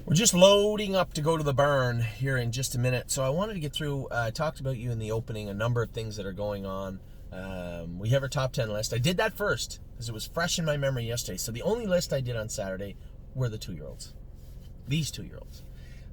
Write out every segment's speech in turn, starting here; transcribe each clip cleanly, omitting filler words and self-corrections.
We're just loading up to go to the barn here in just a minute. So I wanted to get through, I talked about you in the opening, a number of things that are going on. We have our top 10 list. I did that first because it was fresh in my memory yesterday. So the only list I did on Saturday were the 2-year-olds. These 2-year-olds.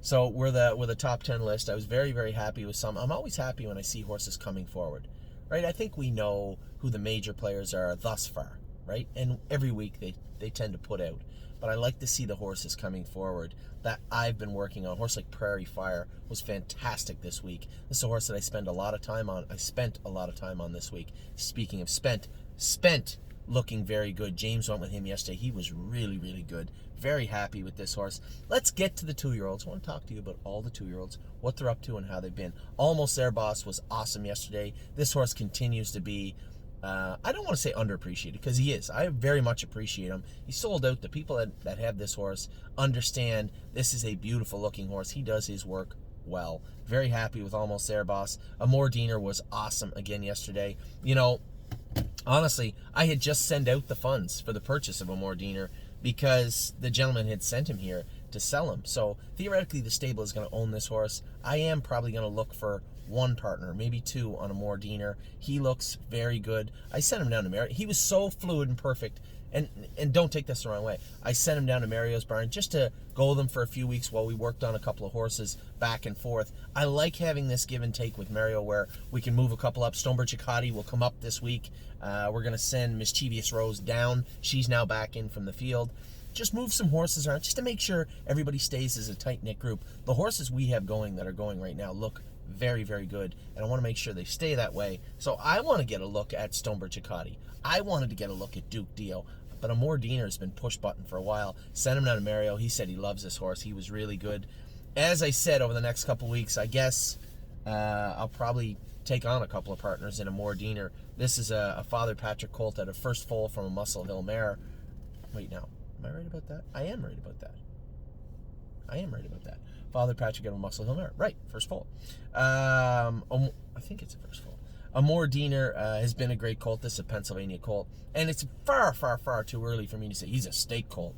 So we're the top 10 list. I was very, very happy with some. I'm always happy when I see horses coming forward, right? I think we know who the major players are thus far, right? And every week they tend to put out. But I like to see the horses coming forward that I've been working on. A horse like Prairie Fire was fantastic this week. This is a horse that I spent a lot of time on. This week. Speaking of spent looking very good. James went with him yesterday. He was really, really good. Very happy with this horse. Let's get to the 2-year-olds. I want to talk to you about all the 2-year-olds, what they're up to and how they've been. Almost There Boss was awesome yesterday. This horse continues to be I don't want to say underappreciated, because he is. I very much appreciate him. He sold out. The people that have this horse understand this is a beautiful looking horse. He does his work well. Very happy with Almost There Boss. Amor Diener was awesome again yesterday. You know, honestly, I had just sent out the funds for the purchase of Amor Diener because the gentleman had sent him here to sell him. So theoretically, the stable is going to own this horse. I am probably going to look for one partner, maybe two, on Amor Diener. He looks very good. I sent him down to Mario. He was so fluid and perfect. And don't take this the wrong way. I sent him down to Mario's barn just to go with him for a few weeks while we worked on a couple of horses back and forth. I like having this give and take with Mario where we can move a couple up. Stonebridge Chicati will come up this week. We're going to send Mischievous Rose down. She's now back in from the field. Just move some horses around just to make sure everybody stays as a tight-knit group. The horses we have going that are going right now look very, very good, and I want to make sure they stay that way. So I want to get a look at Stonebridge Chicati. I wanted to get a look at Duke Dio, but Amor Diener has been push button for a while. Sent him down to Mario. He said he loves this horse. He was really good. As I said, over the next couple weeks, I guess I'll probably take on a couple of partners in Amor Diener. This is a Father Patrick colt at a first foal from a Muscle Hill mare. Wait, now, am I right about that? I am right about that. Father Patrick at a Muscle Hill mare. Right, first foal. I think it's a first foal. Amor Diener has been a great colt. This is a Pennsylvania colt. And it's far, far, far too early for me to say he's a stake colt.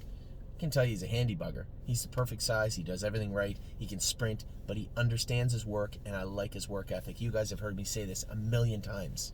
I can tell you he's a handy bugger. He's the perfect size. He does everything right. He can sprint, but he understands his work, and I like his work ethic. You guys have heard me say this a million times.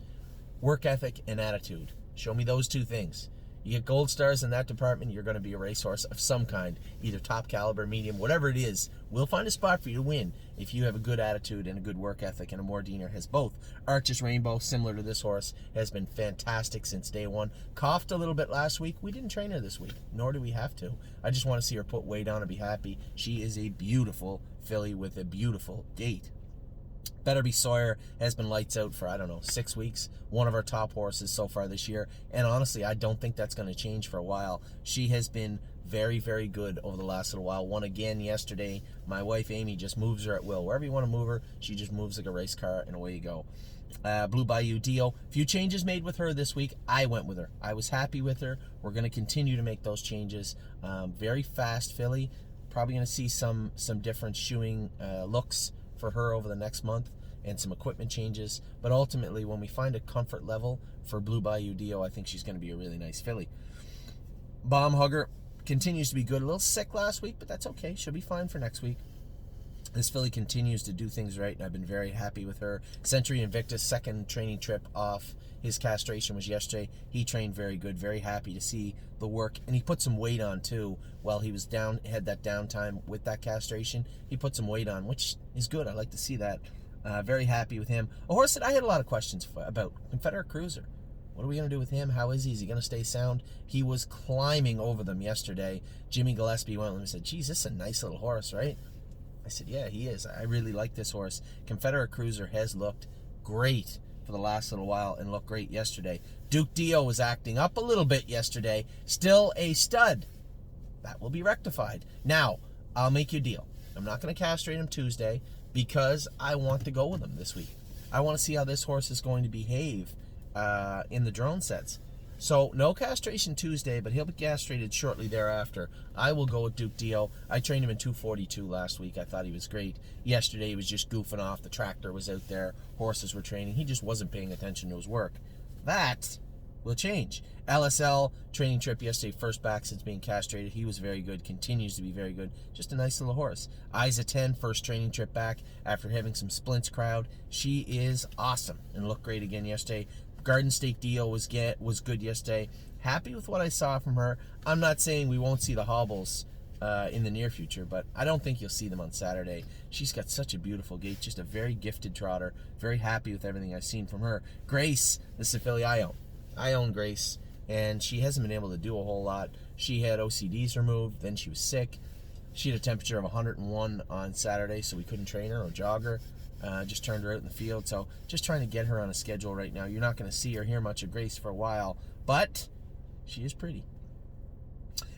Work ethic and attitude. Show me those two things. You get gold stars in that department, you're going to be a racehorse of some kind, either top caliber, medium, whatever it is. We'll find a spot for you to win if you have a good attitude and a good work ethic, and Amor Diener has both. Arches Rainbow, similar to this horse, has been fantastic since day one. Coughed a little bit last week. We didn't train her this week, nor do we have to. I just want to see her put weight on and be happy. She is a beautiful filly with a beautiful gait. Better Be Sawyer has been lights out for, 6 weeks. One of our top horses so far this year. And honestly, I don't think that's going to change for a while. She has been very, very good over the last little while. Won again yesterday. My wife, Amy, just moves her at will. Wherever you want to move her, she just moves like a race car, and away you go. Blue Bayou Dio. Few changes made with her this week. I went with her. I was happy with her. We're going to continue to make those changes. Very fast filly. Probably going to see some different shoeing looks for her over the next month, and some equipment changes. But ultimately, when we find a comfort level for Blue Bayou Dio, I think she's going to be a really nice filly. Bomb Hugger continues to be good. A little sick last week, but that's okay. She'll be fine for next week. This filly continues to do things right, and I've been very happy with her. Century Invictus, second training trip off his castration was yesterday. He trained very good, very happy to see the work, and he put some weight on too while he was down, had that downtime with that castration. He put some weight on, which is good. I like to see that. Very happy with him. A horse that I had a lot of questions about, Confederate Cruiser. What are we going to do with him? How is he? Is he going to stay sound? He was climbing over them yesterday. Jimmy Gillespie went with him and said, geez, this is a nice little horse, right? I said, yeah, he is. I really like this horse. Confederate Cruiser has looked great for the last little while and looked great yesterday. Duke Dio was acting up a little bit yesterday. Still a stud. That will be rectified. Now, I'll make you a deal. I'm not going to castrate him Tuesday because I want to go with him this week. I want to see how this horse is going to behave in the drone sets. So, no castration Tuesday, but he'll be castrated shortly thereafter. I will go with Duke Dio. I trained him in 242 last week. I thought he was great. Yesterday, he was just goofing off. The tractor was out there. Horses were training. He just wasn't paying attention to his work. That will change. LSL training trip yesterday, first back since being castrated. He was very good, continues to be very good. Just a nice little horse. Isa 10, first training trip back after having some splints crowd. She is awesome and looked great again yesterday. Garden State Dio was good yesterday. Happy with what I saw from her. I'm not saying we won't see the hobbles in the near future, but I don't think you'll see them on Saturday. She's got such a beautiful gait, just a very gifted trotter. Very happy with everything I've seen from her. Grace, this is a filly I own. I own Grace, and she hasn't been able to do a whole lot. She had OCDs removed, then she was sick. She had a temperature of 101 on Saturday, so we couldn't train her or jog her. Just turned her out in the field, so just trying to get her on a schedule right now. You're not going to see or hear much of Grace for a while, but she is pretty.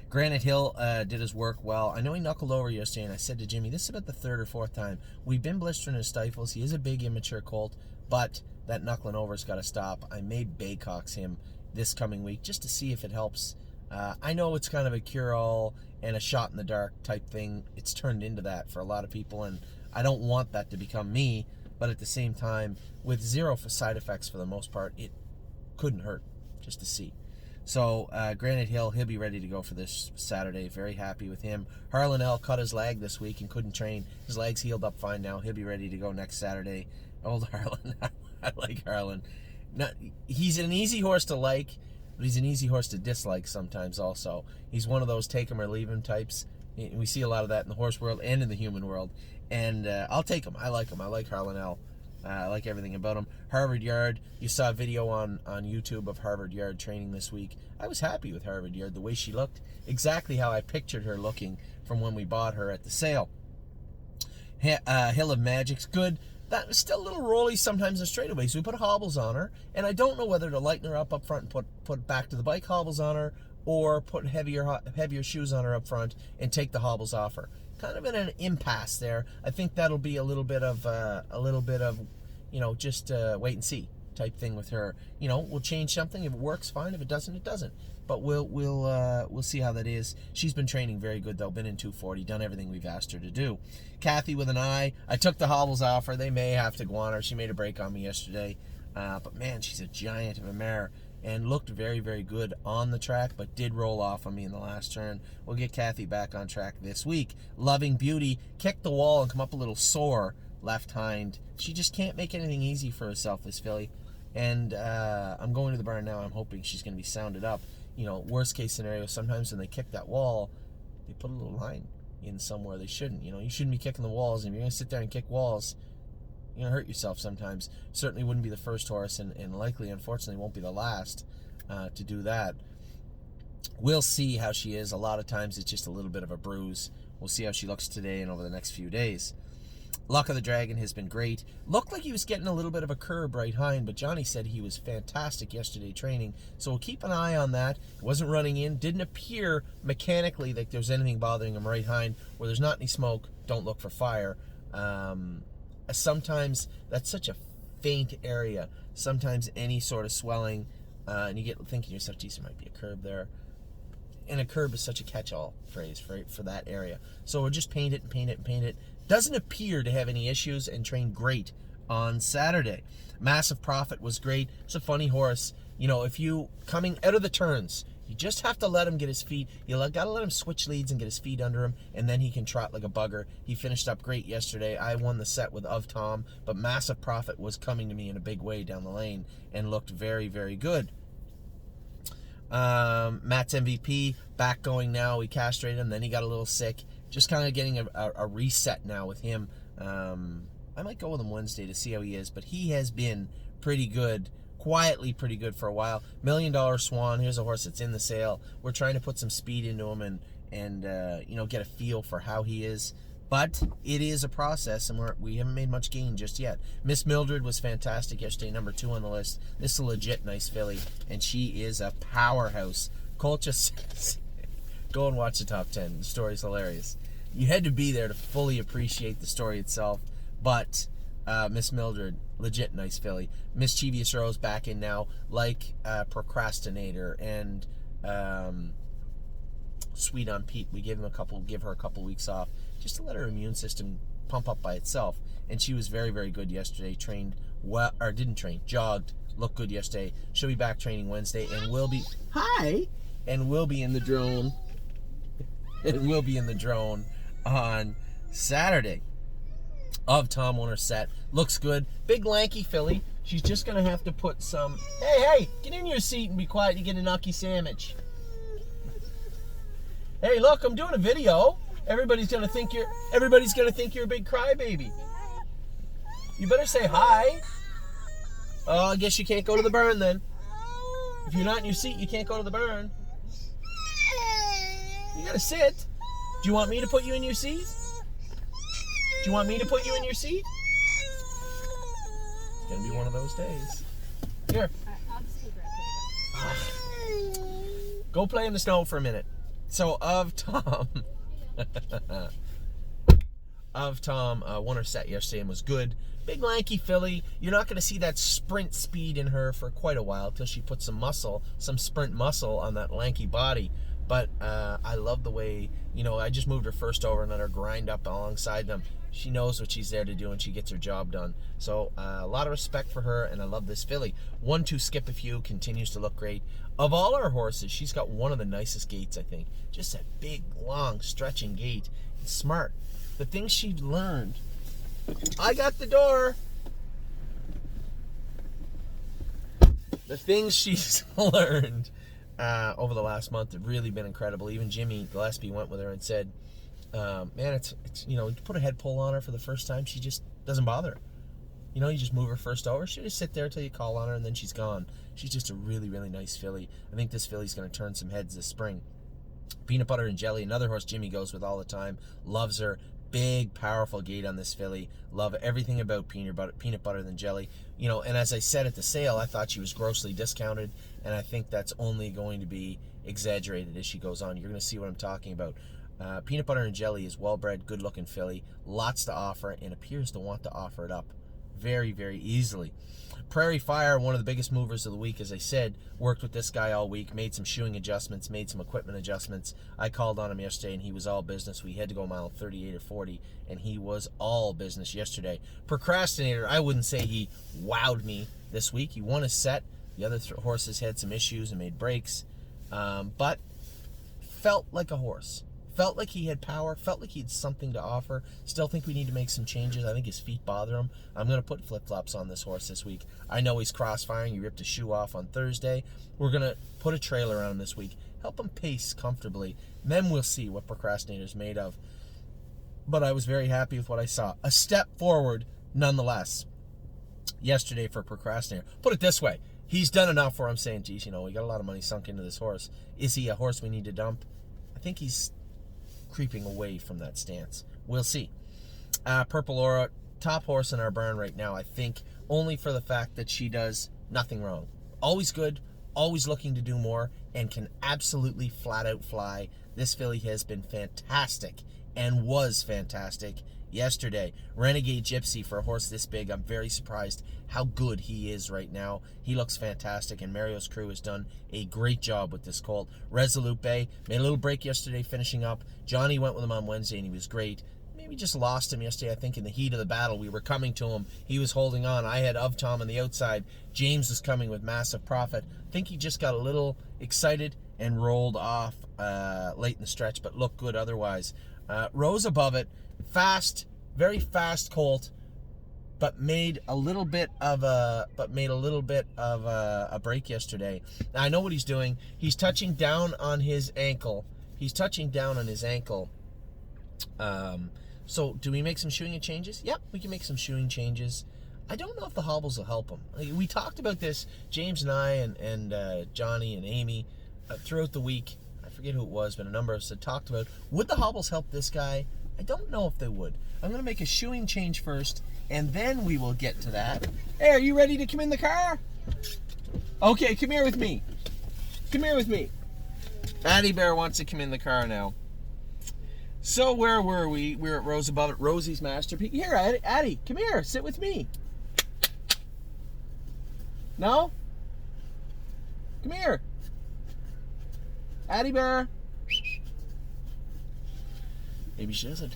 Granite Hill did his work well. I know he knuckled over yesterday, and I said to Jimmy, this is about the third or fourth time. We've been blistering his stifles. He is a big, immature colt, but that knuckling over's got to stop. I may Baycox him this coming week just to see if it helps. I know it's kind of a cure-all and a shot-in-the-dark type thing. It's turned into that for a lot of people, and I don't want that to become me, but at the same time, with zero side effects for the most part, it couldn't hurt just to see. So, Granite Hill, he'll be ready to go for this Saturday. Very happy with him. Harlan L. cut his leg this week and couldn't train. His leg's healed up fine now. He'll be ready to go next Saturday. Old Harlan. I like Harlan. He's an easy horse to like, but he's an easy horse to dislike sometimes also. He's one of those take him or leave him types. We see a lot of that in the horse world and in the human world. And I'll take him. I like him. I like Harlan L. I like everything about him. Harvard Yard, you saw a video on YouTube of Harvard Yard training this week. I was happy with Harvard Yard, the way she looked. Exactly how I pictured her looking from when we bought her at the sale. Hill of Magic's good. That was still a little rolly sometimes in straightaways. We put hobbles on her, and I don't know whether to lighten her up front and put back to the bike hobbles on her, or put heavier shoes on her up front and take the hobbles off her. Kind of in an impasse there. I think that'll be a little bit of just wait and see type thing with her. We'll change something. If it works, fine. If it doesn't, it doesn't. But we'll see how that is. She's been training very good though. Been in 240, done everything we've asked her to do. Kathy with an eye. I took the hobbles off her. They may have to go on her. She made a break on me yesterday, but man, she's a giant of a mare. And looked very, very good on the track, but did roll off on me in the last turn. We'll get Kathy back on track this week. Loving Beauty kicked the wall and come up a little sore left hind. She just can't make anything easy for herself, this filly. And I'm going to the barn now. I'm hoping she's going to be sounded up. Worst case scenario, sometimes when they kick that wall, they put a little line in somewhere they shouldn't. You shouldn't be kicking the walls. And if you're going to sit there and kick walls, you're going to hurt yourself sometimes. Certainly wouldn't be the first horse, and likely, unfortunately, won't be the last to do that. We'll see how she is. A lot of times it's just a little bit of a bruise. We'll see how she looks today and over the next few days. Luck of the Dragon has been great. Looked like he was getting a little bit of a curb right hind, but Johnny said he was fantastic yesterday training. So we'll keep an eye on that. He wasn't running in. Didn't appear mechanically like there's anything bothering him right hind. Where there's not any smoke, don't look for fire. Sometimes that's such a faint area. Sometimes any sort of swelling, and you get thinking to yourself, geez, there might be a curb there. And a curb is such a catch-all phrase for that area. So we'll just paint it and paint it and paint it. Doesn't appear to have any issues and trained great on Saturday. Massive Profit was great. It's a funny horse. If you coming out of the turns, you just have to let him get his feet. You got to let him switch leads and get his feet under him, and then he can trot like a bugger. He finished up great yesterday. I won the set with Of Tom, but Massive Profit was coming to me in a big way down the lane and looked very, very good. Matt's MVP, back going now. We castrated him, then he got a little sick. Just kind of getting a reset now with him. I might go with him Wednesday to see how he is, but he has been pretty good. Quietly pretty good for a while. $1 Million Swan. Here's a horse that's in the sale. We're trying to put some speed into him and get a feel for how he is. But it is a process, and we haven't made much gain just yet. Miss Mildred was fantastic yesterday, number 2 on the list. This is a legit nice filly, and she is a powerhouse. Colt just says, go and watch the top 10. The story's hilarious. You had to be there to fully appreciate the story itself, but Miss Mildred, legit nice filly. Mischievous Rose back in now, like Procrastinator and Sweet on Pete. We give her a couple weeks off just to let her immune system pump up by itself. And she was very, very good yesterday. Jogged Looked good yesterday. She'll be back training Wednesday, and we'll be in the drone. And we'll be in the drone on Saturday. Of Tom Warner set. Looks good. Big lanky filly. She's just going to have to put some... Hey, get in your seat and be quiet. You get a nucky sandwich. Hey, look, I'm doing a video. Everybody's going to think you're a big crybaby. You better say hi. Oh, I guess you can't go to the barn then. If you're not in your seat, you can't go to the barn. You got to sit. Do you want me to put you in your seat? Do you want me to put you in your seat? It's going to be one of those days. Here. I'll just take her up. Go play in the snow for a minute. So, of Tom, won her set yesterday and was good. Big lanky filly. You're not going to see that sprint speed in her for quite a while till she puts some sprint muscle on that lanky body. But I love the way, I just moved her first over and let her grind up alongside them. She knows what she's there to do, and she gets her job done. So a lot of respect for her, and I love this filly. 1-2 skip a few, continues to look great. Of all our horses, she's got one of the nicest gaits, I think. Just that big, long, stretching gait. It's smart. The things she learned. I got the door. The things she's learned over the last month have really been incredible. Even Jimmy Gillespie went with her and said, man, it's you put a head pull on her for the first time, she just doesn't bother her. You just move her first over. She'll just sit there till you call on her, and then she's gone. She's just a really, really nice filly. I think this filly's going to turn some heads this spring. Peanut Butter and Jelly, another horse Jimmy goes with all the time. Loves her. Big, powerful gait on this filly. Love everything about Peanut Butter and Jelly. And as I said at the sale, I thought she was grossly discounted, and I think that's only going to be exaggerated as she goes on. You're going to see what I'm talking about. Peanut Butter and Jelly is well-bred, good-looking filly. Lots to offer, and appears to want to offer it up very, very easily. Prairie Fire, one of the biggest movers of the week, as I said, worked with this guy all week, made some shoeing adjustments, made some equipment adjustments. I called on him yesterday, and he was all business. We had to go mile 38 or 40, and he was all business yesterday. Procrastinator, I wouldn't say he wowed me this week. He won his set. The other horses had some issues and made breaks, but felt like a horse. Felt like he had power, felt like he had something to offer. Still think we need to make some changes. I think his feet bother him. I'm going to put flip-flops on this horse this week. I know he's cross-firing. He ripped a shoe off on Thursday. We're going to put a trailer on him this week. Help him pace comfortably. Then we'll see what Procrastinator's made of. But I was very happy with what I saw. A step forward, nonetheless, yesterday for Procrastinator. Put it this way. He's done enough where I'm saying, geez, we got a lot of money sunk into this horse. Is he a horse we need to dump? I think he's creeping away from that stance. We'll see. Purple Aura, top horse in our barn right now, I think, only for the fact that she does nothing wrong. Always good, always looking to do more, and can absolutely flat out fly. This filly has been fantastic, and was fantastic yesterday. Renegade Gypsy, for a horse this big, I'm very surprised how good he is right now. He looks fantastic, and Mario's crew has done a great job with this colt. Resolute Bay made a little break yesterday, finishing up. Johnny went with him on Wednesday, and he was great. Maybe just lost him yesterday. I think in the heat of the battle, we were coming to him. He was holding on. I had Of Tom on the outside. James was coming with Massive Profit. I think he just got a little excited and rolled off late in the stretch, but looked good otherwise. Rose Above It, fast, very fast colt, but made a little bit of a break yesterday. Now, I know what he's doing. He's touching down on his ankle. So do we make some shoeing changes? Yep, we can make some shoeing changes. I don't know if the hobbles will help him. We talked about this, James and I and Johnny and Amy, throughout the week. I forget who it was, but a number of us had talked about, would the hobbles help this guy? I don't know if they would. I'm going to make a shoeing change first, and then we will get to that. Hey, are you ready to come in the car? Okay, come here with me. Addie Bear wants to come in the car now. So where were we? We're at Rose Above It, Rosie's Masterpiece. Here, Addie, come here, sit with me. No? Come here. Addie Bear. Maybe she doesn't.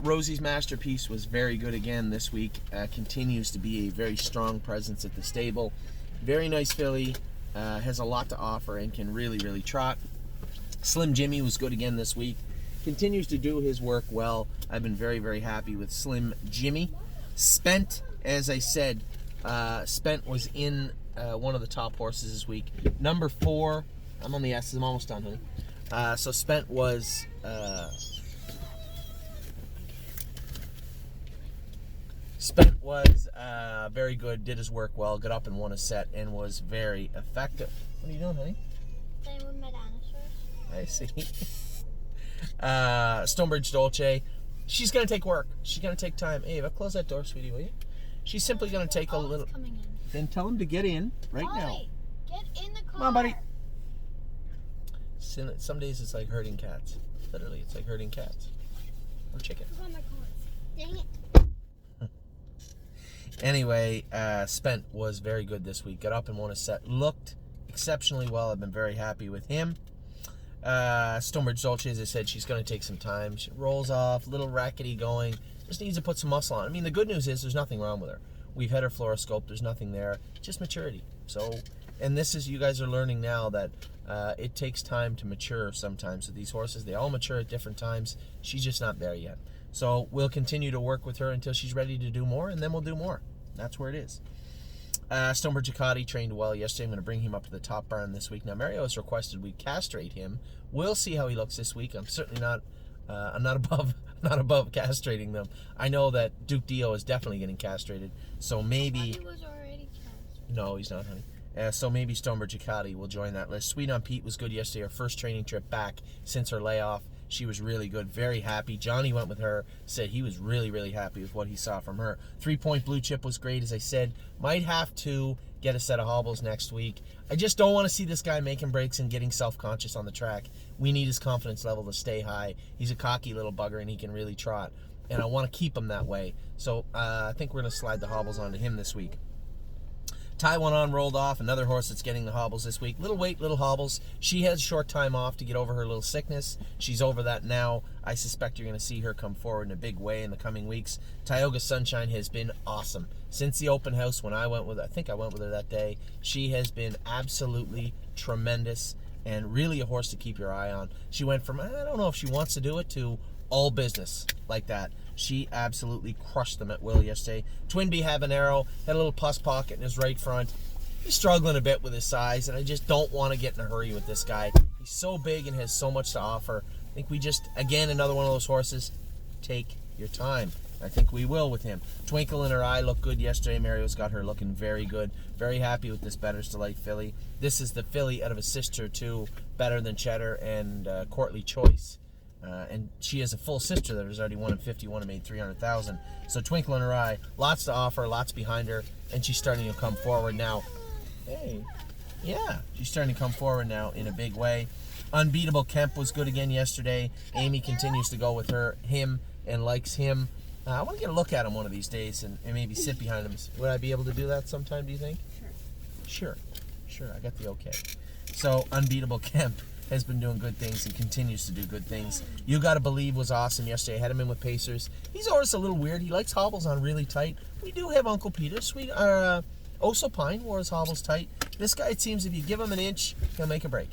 Rosie's Masterpiece was very good again this week. Continues to be a very strong presence at the stable. Very nice filly. Has a lot to offer and can really, really trot. Slim Jimmy was good again this week. Continues to do his work well. I've been very, very happy with Slim Jimmy. Spent, as I said, Spent was in one of the top horses this week. Number 4. I'm on the S's. I'm almost done, honey. So Spent was... Spent was very good, did his work well, got up and won a set, and was very effective. What are you doing, honey? Playing with my dinosaurs. I see. Stonebridge Dolce, she's going to take work. She's going to take time. Ava, close that door, sweetie, will you? She's simply going to take a little... Coming in. Then tell him to get in right now. Ollie, get in the car. Come on, buddy. Some days it's like herding cats. Literally, it's like herding cats. Or chickens. It's on my cars. Dang it. Anyway, Spent was very good this week. Got up and won a set. Looked exceptionally well. I've been very happy with him. Stonebridge Dolce, as I said, she's going to take some time. She rolls off, little rackety going. Just needs to put some muscle on. I mean, the good news is there's nothing wrong with her. We've had her fluoroscope. There's nothing there. Just maturity. So, and this is, you guys are learning now that it takes time to mature sometimes with these horses. They all mature at different times. She's just not there yet. So we'll continue to work with her until she's ready to do more, and then we'll do more. That's where it is. Stonebridge Ducati trained well yesterday. I'm going to bring him up to the top barn this week. Now, Mario has requested we castrate him. We'll see how he looks this week. I'm certainly not above castrating them. I know that Duke Dio is definitely getting castrated. So maybe... He was already castrated. No, he's not, honey. So maybe Stonebridge Ducati will join that list. Sweet on Pete was good yesterday. Our first training trip back since her layoff. She was really good, very happy. Johnny went with her, said he was really, really happy with what he saw from her. 3-point blue chip was great, as I said. Might have to get a set of hobbles next week. I just don't want to see this guy making breaks and getting self-conscious on the track. We need his confidence level to stay high. He's a cocky little bugger, and he can really trot. And I want to keep him that way. So I think we're going to slide the hobbles onto him this week. Taiwan on rolled off, another horse that's getting the hobbles this week. Little weight, little hobbles. She has short time off to get over her little sickness. She's over that now. I suspect you're going to see her come forward in a big way in the coming weeks. Tioga Sunshine has been awesome. Since the open house when I went with her, I think I went with her that day, she has been absolutely tremendous and really a horse to keep your eye on. She went from, I don't know if she wants to do it, to all business like that. She absolutely crushed them at will yesterday. twinb Habanero had a little pus pocket in his right front. He's struggling a bit with his size, and I just don't want to get in a hurry with this guy. He's so big and has so much to offer. I think we just, again, another one of those horses, take your time. I think we will with him. Twinkle in her eye looked good yesterday. Mario's got her looking very good. Very happy with this Better's Delight filly. This is the filly out of a sister to Better Than Cheddar and Courtly Choice. And she has a full sister that has already won in 51 and made 300,000. So Twinkle in her eye, lots to offer, lots behind her, and she's starting to come forward now. Hey, yeah, she's starting to come forward now in a big way. Unbeatable Kemp was good again yesterday. Amy continues to go with him, and likes him. I want to get a look at him one of these days and maybe sit behind him. Would I be able to do that sometime, do you think? Sure, I got the okay. So Unbeatable Kemp has been doing good things and continues to do good things. You Gotta Believe was awesome yesterday. I had him in with Pacers. He's always a little weird. He likes hobbles on really tight. We do have Uncle Peter. Oso Pine wore his hobbles tight. This guy, it seems, if you give him an inch, he'll make a break.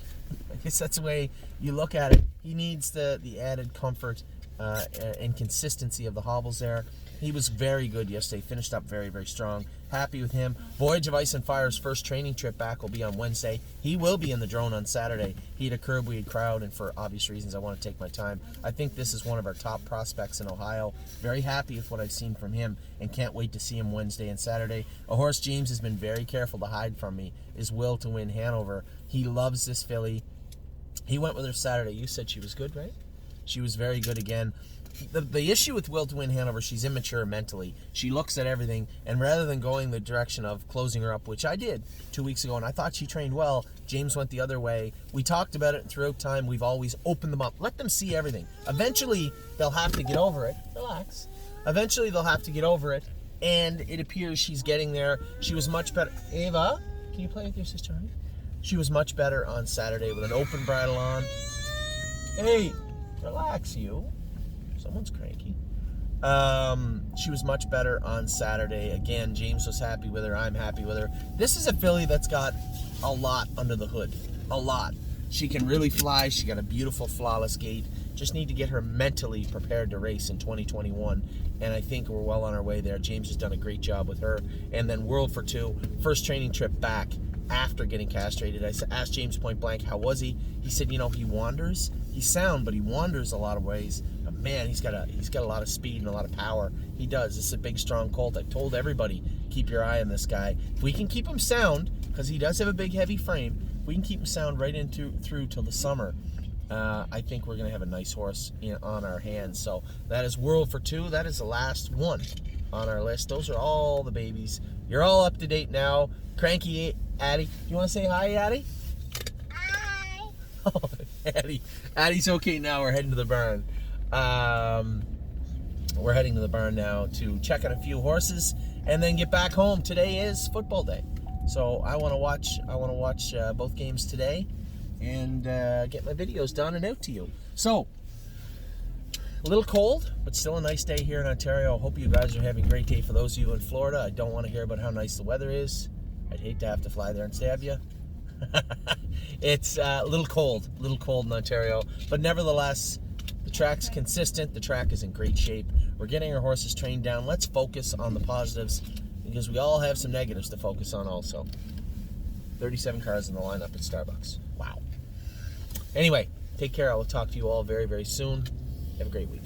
I guess that's the way you look at it. He needs the added comfort and consistency of the hobbles there. He was very good yesterday. Finished up very, very strong. Happy with him. Voyage of Ice and Fire's first training trip back will be on Wednesday. He will be in the drone on Saturday. He had a curbweed crowd, and for obvious reasons, I want to take my time. I think this is one of our top prospects in Ohio. Very happy with what I've seen from him, and can't wait to see him Wednesday and Saturday. A horse James has been very careful to hide from me is Will to Win Hanover. He loves this filly. He went with her Saturday. You said she was good, right? She was very good again. The issue with Will to Win Hanover, she's immature mentally. She looks at everything, and rather than going the direction of closing her up, which I did 2 weeks ago, and I thought she trained well, James went the other way. We talked about it, and throughout time, we've always opened them up. Let them see everything. Eventually, they'll have to get over it. Relax. Eventually, they'll have to get over it, and it appears she's getting there. She was much better. Ava, can you play with your sister, honey? She was much better on Saturday with an open bridle on. Hey, relax, you. Someone's cranky. She was much better on Saturday. Again, James was happy with her. I'm happy with her. This is a filly that's got a lot under the hood. A lot. She can really fly. She got a beautiful, flawless gait. Just need to get her mentally prepared to race in 2021. And I think we're well on our way there. James has done a great job with her. And then World for Two, first training trip back after getting castrated. I asked James point blank, how was he? He said, he wanders. He's sound, but he wanders a lot of ways. But man, he's got a lot of speed and a lot of power. He does. This is a big, strong colt. I told everybody, keep your eye on this guy. If we can keep him sound, because he does have a big, heavy frame, if we can keep him sound right through till the summer, I think we're going to have a nice horse on our hands. So that is World for Two. That is the last one on our list. Those are all the babies. You're all up to date now. Cranky Addie. You want to say hi, Addie? Hi. Oh, Addie's okay now. We're heading to the barn. We're heading to the barn now to check on a few horses and then get back home. Today is football day, so I want to watch both games today and get my videos done and out to you. So a little cold, but still a nice day here in Ontario. I hope you guys are having a great day. For those of you in Florida, I don't want to hear about how nice the weather is. I'd hate to have to fly there and stab you. It's a little cold in Ontario, but nevertheless, the track's consistent. The track is in great shape. We're getting our horses trained down. Let's focus on the positives, because we all have some negatives to focus on also. 37 cars in the lineup at Starbucks. Wow. Anyway, take care. I will talk to you all very, very soon. Have a great week.